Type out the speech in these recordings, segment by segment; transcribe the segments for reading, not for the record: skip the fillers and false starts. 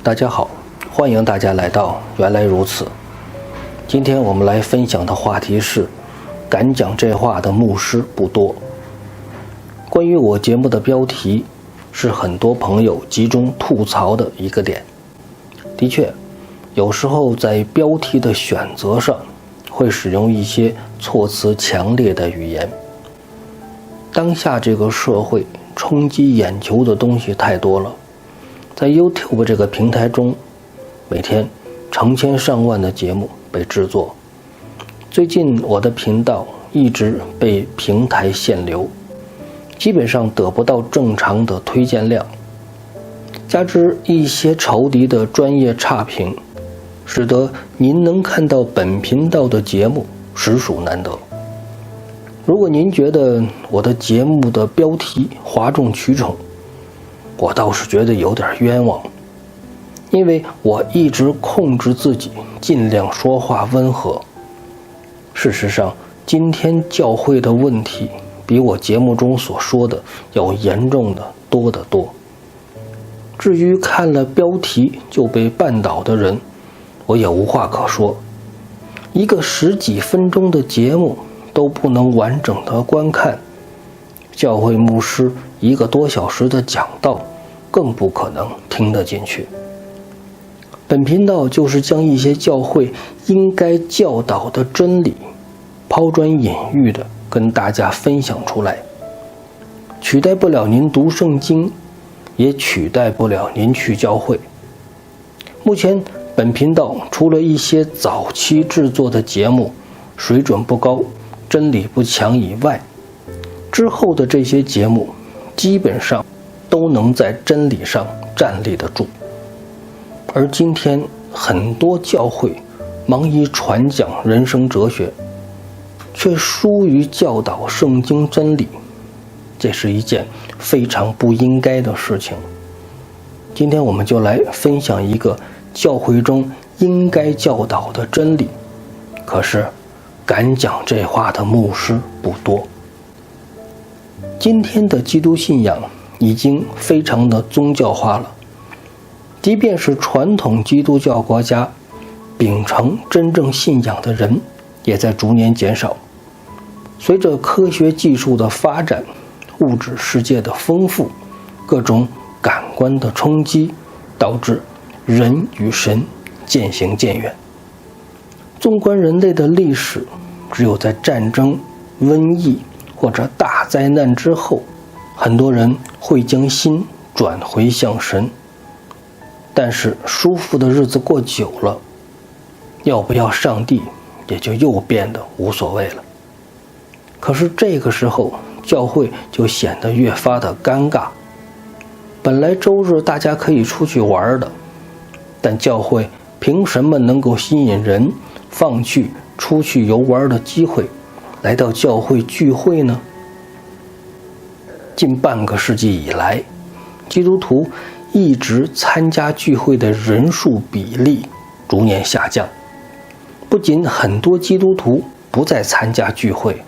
大家好，欢迎大家来到原来如此。今天我们来分享的话题是敢讲这话的牧师不多。关于我节目的标题是很多朋友集中吐槽的一个点。的确，有时候在标题的选择上会使用一些措辞强烈的语言。当下这个社会冲击眼球的东西太多了，在 YouTube 这个平台中，每天成千上万的节目被制作。最近我的频道一直被平台限流，基本上得不到正常的推荐量，加之一些仇敌的专业差评，使得您能看到本频道的节目实属难得。如果您觉得我的节目的标题哗众取宠，我倒是觉得有点冤枉，因为我一直控制自己，尽量说话温和。事实上，今天教会的问题比我节目中所说的要严重的多得多。至于看了标题就被绊倒的人，我也无话可说。一个10几分钟的节目都不能完整的观看，教会牧师1个多小时的讲道更不可能听得进去。本频道就是将一些教会应该教导的真理抛砖引玉的跟大家分享出来，取代不了您读圣经，也取代不了您去教会。目前本频道除了一些早期制作的节目水准不高，真理不强以外，之后的这些节目基本上都能在真理上站立得住。而今天很多教会忙于传讲人生哲学，却疏于教导圣经真理，这是一件非常不应该的事情。今天我们就来分享一个教会中应该教导的真理，可是敢讲这话的牧师不多。今天的基督信仰已经非常的宗教化了，即便是传统基督教国家，秉承真正信仰的人也在逐年减少。随着科学技术的发展，物质世界的丰富，各种感官的冲击，导致人与神渐行渐远。纵观人类的历史，只有在战争、瘟疫或者大灾难之后，很多人会将心转回向神。但是舒服的日子过久了，要不要上帝也就又变得无所谓了。可是这个时候，教会就显得越发的尴尬。本来周日大家可以出去玩的，但教会凭什么能够吸引人放弃出去游玩的机会，来到教会聚会呢？近半个世纪以来，基督徒一直参加聚会的人数比例逐年下降。不仅很多基督徒不再参加聚会，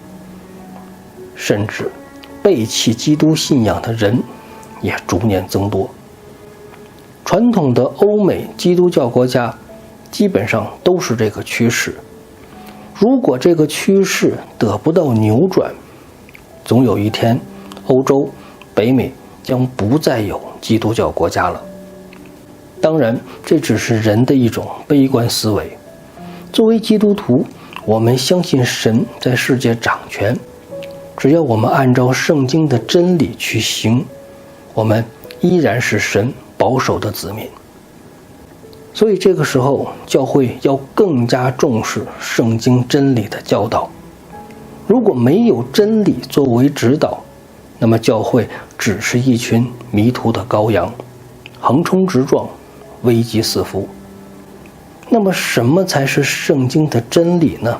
甚至背弃基督信仰的人也逐年增多。传统的欧美基督教国家基本上都是这个趋势。如果这个趋势得不到扭转，总有一天欧洲、北美将不再有基督教国家了。当然，这只是人的一种悲观思维。作为基督徒，我们相信神在世界掌权，只要我们按照圣经的真理去行，我们依然是神保守的子民。所以这个时候，教会要更加重视圣经真理的教导。如果没有真理作为指导，那么教会只是一群迷途的羔羊，横冲直撞，危机四伏。那么什么才是圣经的真理呢？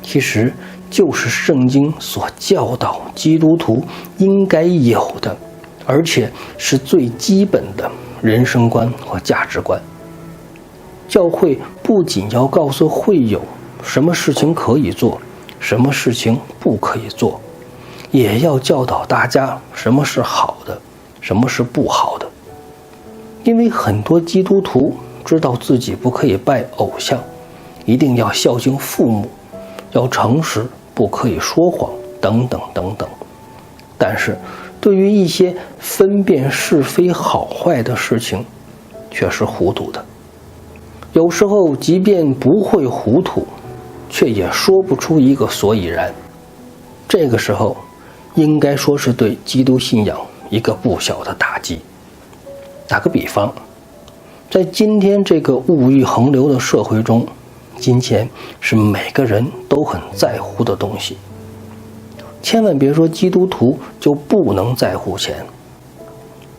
其实就是圣经所教导基督徒应该有的，而且是最基本的人生观和价值观。教会不仅要告诉会友什么事情可以做，什么事情不可以做，也要教导大家什么是好的，什么是不好的。因为很多基督徒知道自己不可以拜偶像，一定要孝敬父母，要诚实，不可以说谎，等等等等。但是对于一些分辨是非好坏的事情，却是糊涂的。有时候即便不会糊涂，却也说不出一个所以然。这个时候应该说是对基督信仰一个不小的打击。打个比方，在今天这个物欲横流的社会中，金钱是每个人都很在乎的东西。千万别说基督徒就不能在乎钱，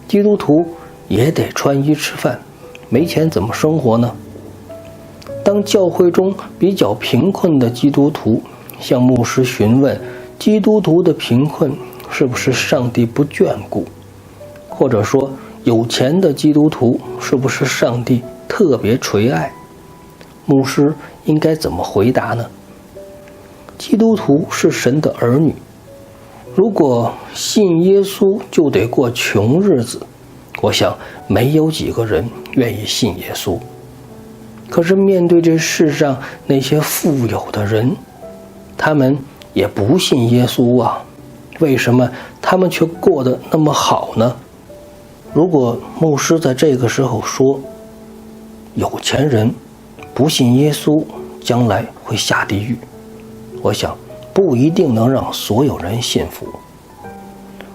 基督徒也得穿衣吃饭，没钱怎么生活呢？当教会中比较贫困的基督徒向牧师询问基督徒的贫困是不是上帝不眷顾，或者说有钱的基督徒是不是上帝特别垂爱，牧师应该怎么回答呢？基督徒是神的儿女，如果信耶稣就得过穷日子，我想没有几个人愿意信耶稣。可是面对这世上那些富有的人，他们也不信耶稣啊，为什么他们却过得那么好呢？如果牧师在这个时候说有钱人不信耶稣将来会下地狱，我想不一定能让所有人信服。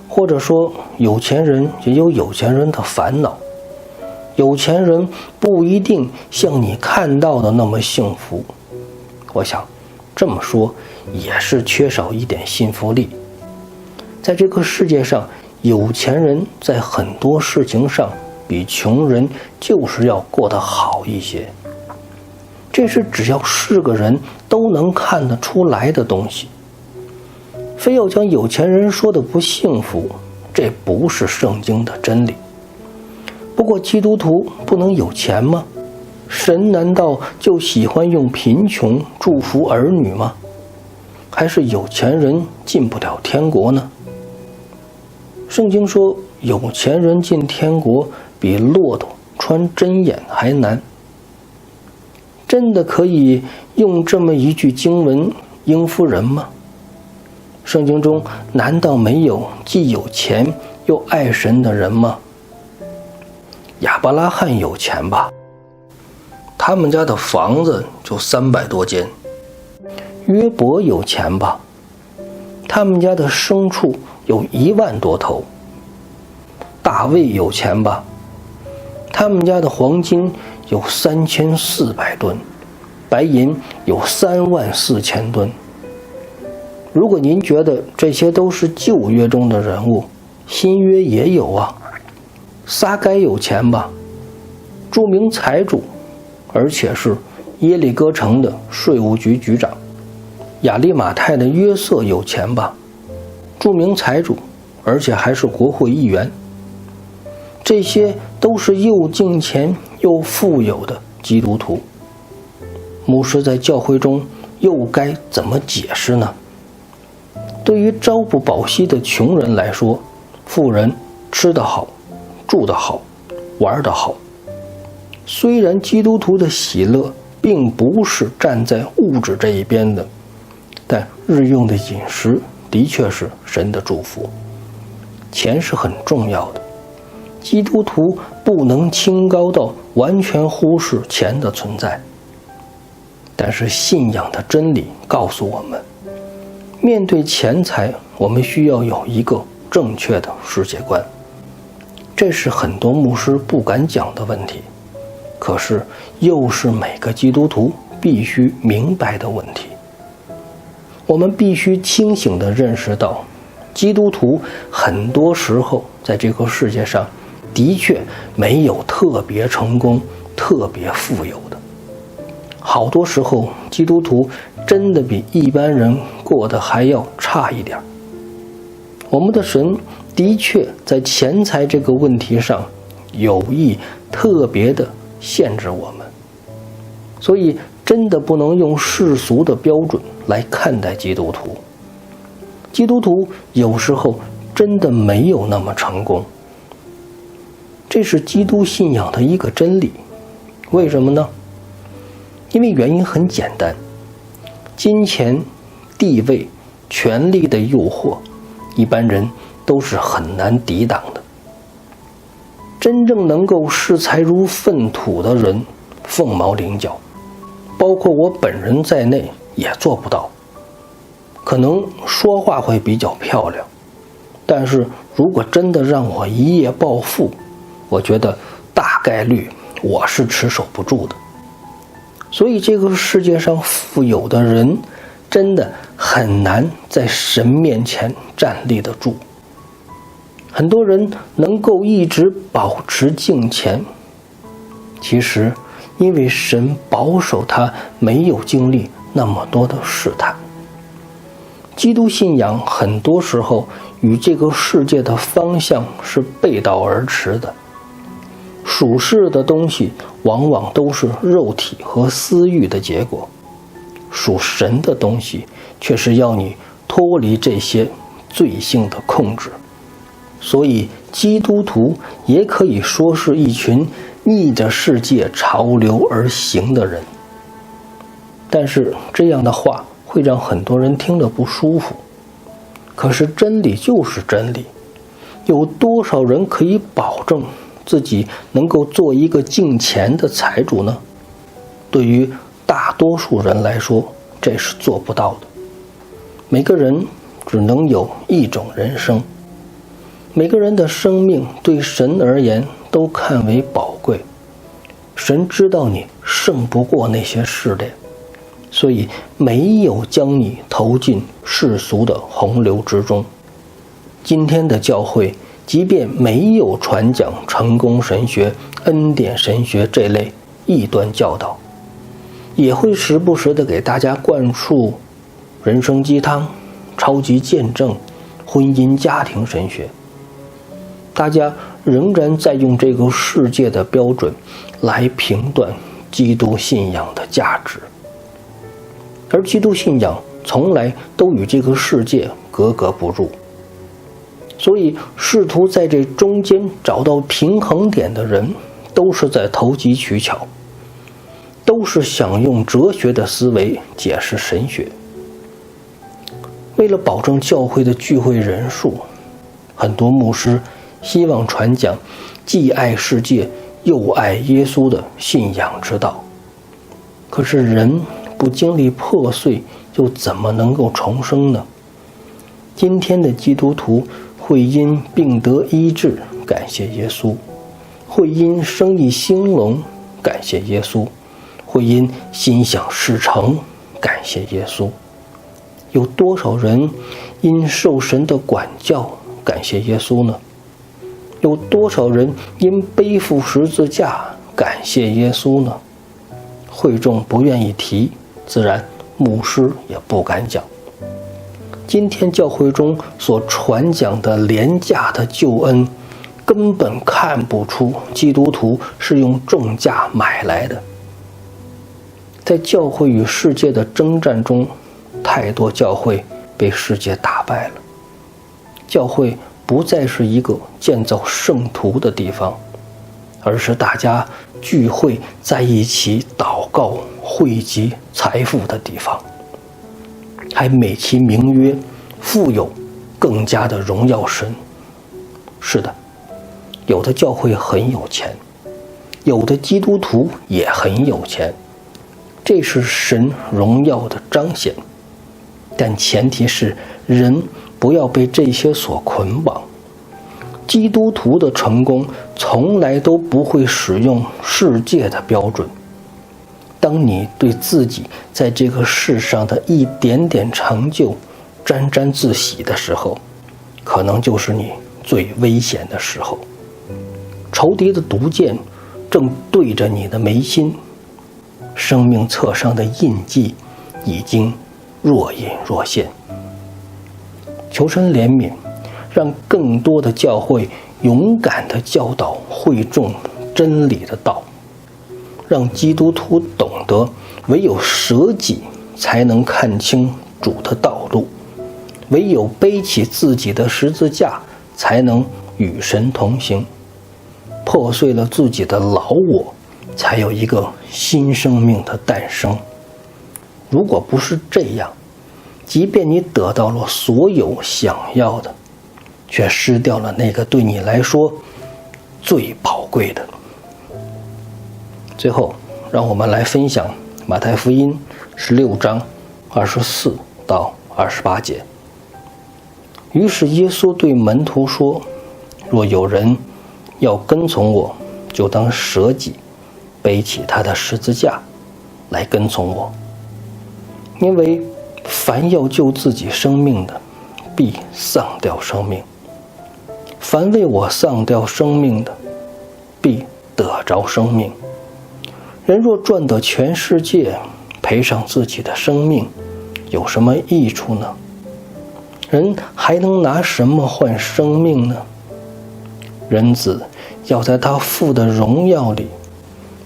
或者说有钱人也有有钱人的烦恼，有钱人不一定像你看到的那么幸福，我想这么说也是缺少一点信服力。在这个世界上，有钱人在很多事情上比穷人就是要过得好一些，这是只要是个人都能看得出来的东西。非要将有钱人说的不幸福，这不是圣经的真理。不过基督徒不能有钱吗？神难道就喜欢用贫穷祝福儿女吗？还是有钱人进不了天国呢？圣经说有钱人进天国比骆驼穿针眼还难。真的可以用这么一句经文应付人吗？圣经中难道没有既有钱又爱神的人吗？亚伯拉罕有钱吧，他们家的房子就300多间。约伯有钱吧，他们家的牲畜有1万多头。大卫有钱吧，他们家的黄金有3400吨，白银有34000吨。如果您觉得这些都是旧约中的人物，新约也有啊。撒该有钱吧，著名财主，而且是耶利哥城的税务局局长。亚利马太的约瑟有钱吧，著名财主，而且还是国会议员。这些都是又敬虔又富有的基督徒。牧师在教会中又该怎么解释呢？对于朝不保夕的穷人来说，富人吃得好，住得好，玩得好。虽然基督徒的喜乐并不是站在物质这一边的，但日用的饮食的确是神的祝福。钱是很重要的，基督徒不能清高到完全忽视钱的存在。但是信仰的真理告诉我们，面对钱财，我们需要有一个正确的世界观。这是很多牧师不敢讲的问题，可是又是每个基督徒必须明白的问题。我们必须清醒地认识到，基督徒很多时候在这个世界上的确没有特别成功、特别富有的。好多时候基督徒真的比一般人过得还要差一点。我们的神的确在钱财这个问题上有意特别的限制我们，所以真的不能用世俗的标准来看待基督徒。基督徒有时候真的没有那么成功。这是基督信仰的一个真理。为什么呢？因为原因很简单，金钱、地位、权力的诱惑，一般人都是很难抵挡的。真正能够视财如粪土的人凤毛麟角，包括我本人在内也做不到。可能说话会比较漂亮，但是如果真的让我一夜暴富，我觉得大概率我是持守不住的。所以这个世界上富有的人真的很难在神面前站立得住。很多人能够一直保持敬虔，其实因为神保守他没有经历那么多的试探。基督信仰很多时候与这个世界的方向是背道而驰的。属世的东西往往都是肉体和私欲的结果，属神的东西却是要你脱离这些罪性的控制。所以基督徒也可以说是一群逆着世界潮流而行的人。但是这样的话会让很多人听得不舒服。可是真理就是真理，有多少人可以保证自己能够做一个敬虔的财主呢？对于大多数人来说，这是做不到的。每个人只能有一种人生，每个人的生命对神而言都看为宝贵。神知道你胜不过那些试炼，所以没有将你投进世俗的洪流之中。今天的教会即便没有传讲成功神学、恩典神学这类异端教导，也会时不时的给大家灌输人生鸡汤、超级见证、婚姻家庭神学。大家仍然在用这个世界的标准来评断基督信仰的价值，而基督信仰从来都与这个世界格格不入。所以试图在这中间找到平衡点的人都是在投机取巧，都是想用哲学的思维解释神学。为了保证教会的聚会人数，很多牧师希望传讲既爱世界又爱耶稣的信仰之道。可是人不经历破碎，又怎么能够重生呢？今天的基督徒会因病得医治，感谢耶稣；会因生意兴隆，感谢耶稣；会因心想事成，感谢耶稣。有多少人因受神的管教，感谢耶稣呢？有多少人因背负十字架，感谢耶稣呢？会众不愿意提，自然牧师也不敢讲。今天教会中所传讲的廉价的救恩，根本看不出基督徒是用重价买来的。在教会与世界的征战中，太多教会被世界打败了。教会不再是一个建造圣徒的地方，而是大家聚会在一起祷告、汇集财富的地方，还美其名曰富有，更加的荣耀神。是的，有的教会很有钱，有的基督徒也很有钱，这是神荣耀的彰显。但前提是人不要被这些所捆绑。基督徒的成功从来都不会使用世界的标准。当你对自己在这个世上的一点点成就沾沾自喜的时候，可能就是你最危险的时候。仇敌的毒箭正对着你的眉心，生命册上的印记已经若隐若现。求神怜悯，让更多的教会勇敢地教导会众真理的道，让基督徒懂得唯有舍己才能看清主的道路，唯有背起自己的十字架才能与神同行。破碎了自己的老我，才有一个新生命的诞生。如果不是这样，即便你得到了所有想要的，却失掉了那个对你来说最宝贵的。最后，让我们来分享马太福音16章24到28节。于是耶稣对门徒说：若有人要跟从我，就当舍己，背起他的十字架来跟从我。因为凡要救自己生命的，必丧掉生命；凡为我丧掉生命的，必得着生命。人若赚得全世界，赔上自己的生命，有什么益处呢？人还能拿什么换生命呢？人子要在他父的荣耀里，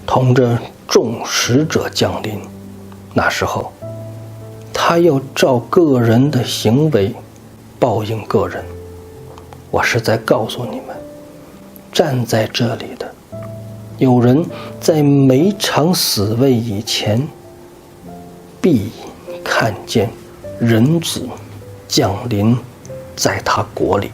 同着众使者降临。那时候，他要照个人的行为报应个人。我是在告诉你们，站在这里的，有人在没尝死味以前，必看见人子降临在他国里。